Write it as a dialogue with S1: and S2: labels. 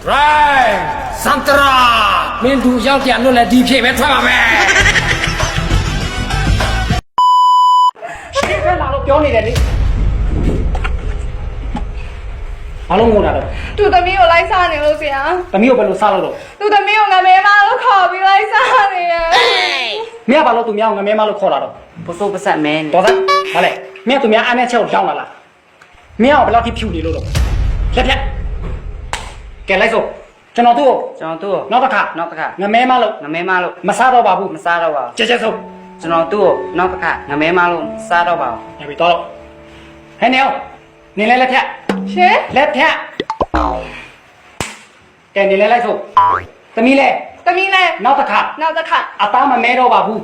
S1: right စန္ဒရာမင်းသူရောက်ပြန်လို့လည်းဒီဖြစ်ပဲထွက်ပါမယ်ရှင်းခဲလာလို့ပြောနေတယ်လေဘာလို့ငိုတာတော့
S2: သူသမီးကိုလိုက်စားနေလို့ဆရာ
S1: သမီးကိုဘယ်လိုစားလို့တော့
S2: သူသမီးကိုငမဲမလို့ခေါ်ပြီးလိုက်စားနေရ
S1: မင်းကဘာလို့သူများကိုငမဲမလို့ခေါ်လာတော့
S3: ပုစိုးပစက်မဲနေ
S1: တော်သားဟာလေမင်းကသူများအားနဲ့ချက်ကိုတောင်းလာလားမင်းကဘယ်လောက်ထိဖြူနေလို့တော့လက်ဖြတ်ကဲလိုက်စို့ကျွန်တော်သူ့ကို
S3: ကျွန်တော်သူ့ကို
S1: နောက်တစ်ခါ
S3: နောက်တစ်ခါ
S1: ငမဲမလို့
S3: ငမဲမလို့
S1: မစားတော့ပါဘူး
S3: မစားတော့ပါဘူး
S1: ကြက်ကြက်စို့
S3: ကျွန်တော်သူ့ကိုနောက်တစ်ခါငမဲမလို့စားတော့ပါဘူး
S1: ညပြီတော့ဟဲ့နေအောင်နေလဲလက်ဖြတ်
S2: ရှင်
S1: လက်ဖြတ်ကဲနေလဲလိုက်စို့သမီးလဲ
S2: သမီးလည်း
S1: နောက်တစ်ခါ
S2: နောက်တစ်ခါ
S1: အသားမမဲတော့ပါဘူး